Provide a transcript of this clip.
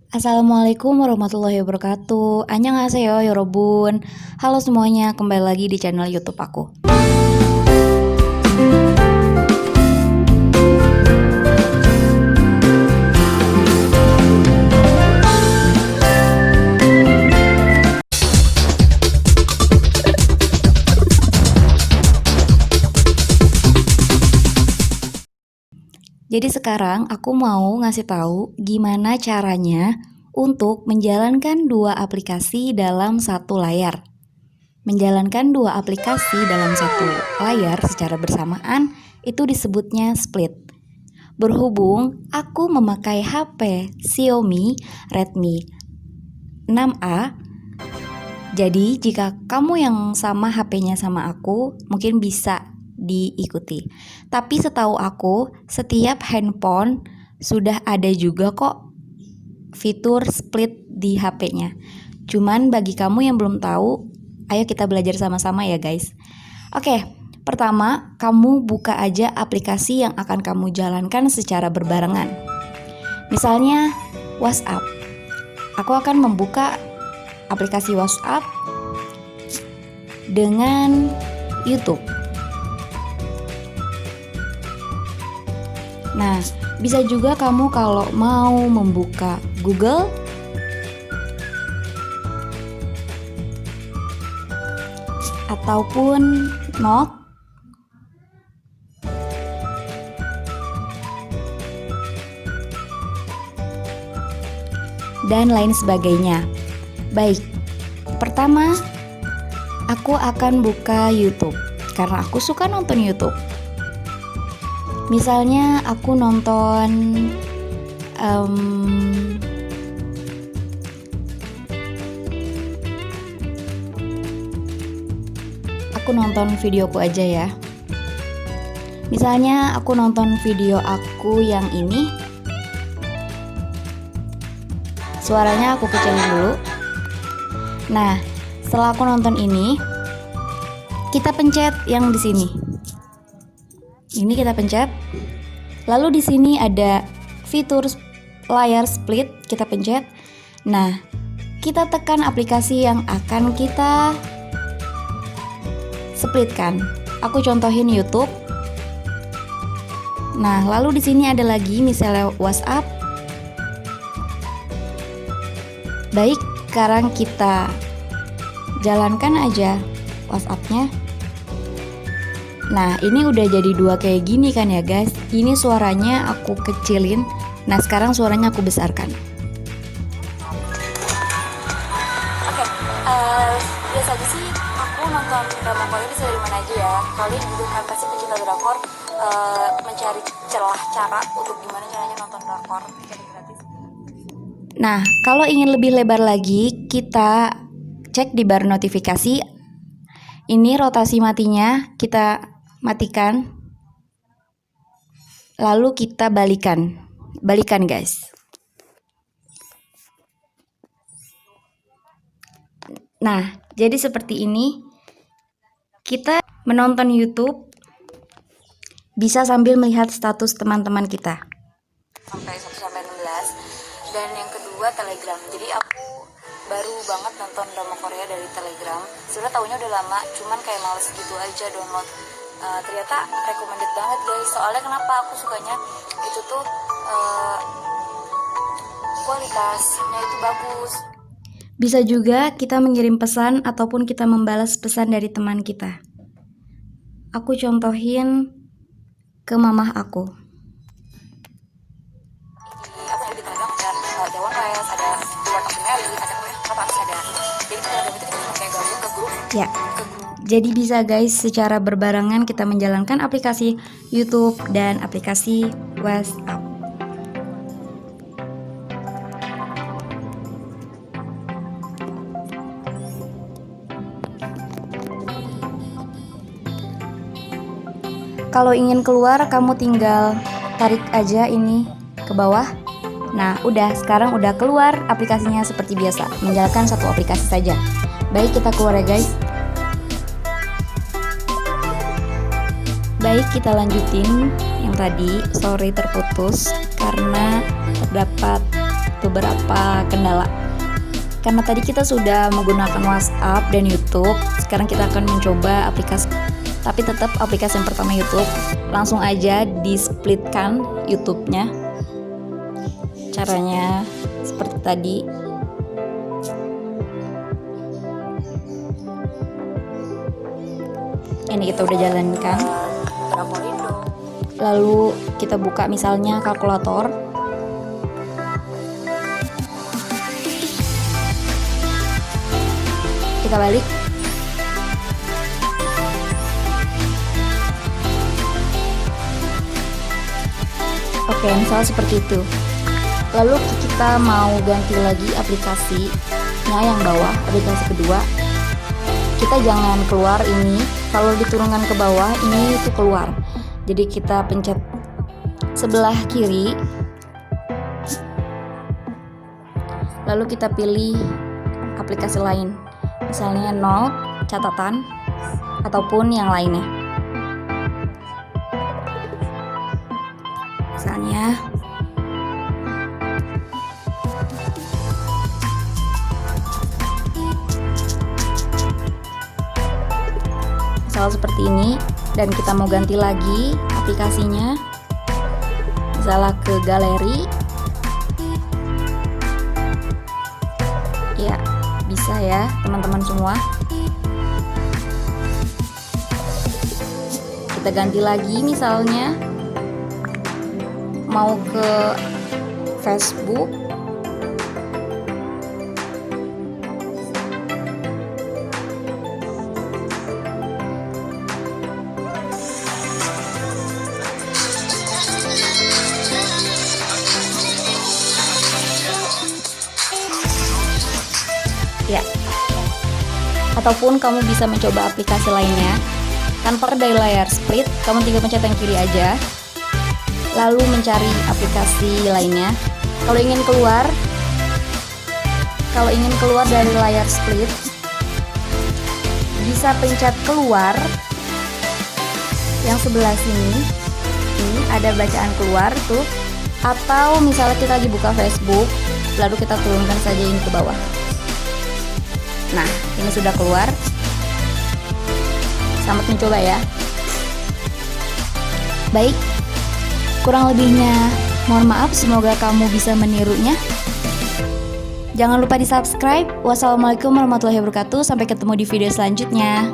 Assalamualaikum warahmatullahi wabarakatuh. Annyeonghaseyo yorobun. Halo semuanya, kembali lagi di channel YouTube aku. Jadi sekarang aku mau ngasih tahu gimana caranya untuk menjalankan dua aplikasi dalam satu layar. Menjalankan dua aplikasi dalam satu layar secara bersamaan itu disebutnya split. Berhubung aku memakai HP Xiaomi Redmi 6A, jadi jika kamu yang sama HP-nya sama aku, mungkin bisa diikuti. Tapi setahu aku, setiap handphone sudah ada juga kok fitur split di HP-nya. Cuman bagi kamu yang belum tahu, ayo kita belajar sama-sama ya guys. Oke, pertama kamu buka aja aplikasi yang akan kamu jalankan secara berbarengan. Misalnya WhatsApp. Aku akan membuka aplikasi WhatsApp dengan YouTube. Nah, bisa juga kamu kalau mau membuka Google ataupun Note dan lain sebagainya. Baik, pertama aku akan buka YouTube karena aku suka nonton YouTube. Misalnya aku nonton videoku aja ya. Misalnya aku nonton video aku yang ini. Suaranya aku kecilin dulu. Nah, setelah aku nonton ini, kita pencet yang di sini. Ini kita pencet. Lalu di sini ada fitur layar split, kita pencet. Nah, kita tekan aplikasi yang akan kita splitkan. Aku contohin YouTube. Nah, lalu di sini ada lagi misalnya WhatsApp. Baik, sekarang kita jalankan aja WhatsApp-nya. Nah, ini udah jadi dua kayak gini kan ya guys. Ini suaranya aku kecilin. Nah, sekarang suaranya aku besarkan. Oke, biasanya sih aku nonton drama Korea bisa dari mana aja ya. Kalian juga kan pasti pecinta drakor, mencari celah cara untuk gimana caranya nonton drakor gratis. Nah, kalau ingin lebih lebar lagi, kita cek di bar notifikasi. Ini rotasi matinya kita matikan. Lalu kita balikan guys. Nah, jadi seperti ini. Kita menonton YouTube bisa sambil melihat status teman-teman kita. Sampai 1-16. Dan yang kedua Telegram. Jadi aku baru banget nonton drama Korea dari Telegram. Sebenarnya tahunya udah lama, cuman kayak males gitu aja download. Ternyata recommended banget guys. Soalnya kenapa aku sukanya itu tuh kualitasnya itu bagus. Bisa juga kita mengirim pesan ataupun kita membalas pesan dari teman kita. Aku contohin ke mamah aku. Di Telegram ada Dewan Res, ada Dewan of Mary, ada apa ada. Jadi Telegram itu kita kayak gabung ke grup. Ya. Jadi bisa guys secara berbarengan kita menjalankan aplikasi YouTube dan aplikasi WhatsApp. Kalau ingin keluar, kamu tinggal tarik aja ini ke bawah. Nah, udah, sekarang udah keluar aplikasinya seperti biasa. Menjalankan satu aplikasi saja. Baik, kita keluar ya guys. Baik, kita lanjutin yang tadi. Sorry terputus karena terdapat beberapa kendala. Karena tadi kita sudah menggunakan WhatsApp dan YouTube, sekarang kita akan mencoba aplikasi, tapi tetap aplikasi yang pertama YouTube. Langsung aja di-splitkan YouTube-nya. Caranya seperti tadi. Ini kita udah jalankan. Lalu kita buka misalnya kalkulator. Kita balik. Oke, misalnya seperti itu. Lalu kita mau ganti lagi aplikasinya yang bawah, aplikasi kedua. Kita jangan keluar ini. Kalau diturunkan ke bawah, ini itu keluar. Jadi kita pencet sebelah kiri. Lalu kita pilih aplikasi lain. Misalnya note, catatan, ataupun yang lainnya. Misalnya seperti ini, dan kita mau ganti lagi aplikasinya, misalnya ke galeri. Ya, bisa ya teman-teman semua. Kita ganti lagi, misalnya mau ke Facebook. Ya, ataupun kamu bisa mencoba aplikasi lainnya tanpa dari layar split. Kamu tinggal pencet yang kiri aja, lalu mencari aplikasi lainnya. Kalau ingin keluar dari layar split, bisa pencet keluar yang sebelah sini. Ini ada bacaan keluar tuh. Atau misalnya kita lagi buka Facebook, lalu kita turunkan saja ini ke bawah. Nah, ini sudah keluar. Selamat mencoba ya. Baik, kurang lebihnya mohon maaf, semoga kamu bisa menirunya. Jangan lupa di subscribe. Wassalamualaikum warahmatullahi wabarakatuh. Sampai ketemu di video selanjutnya.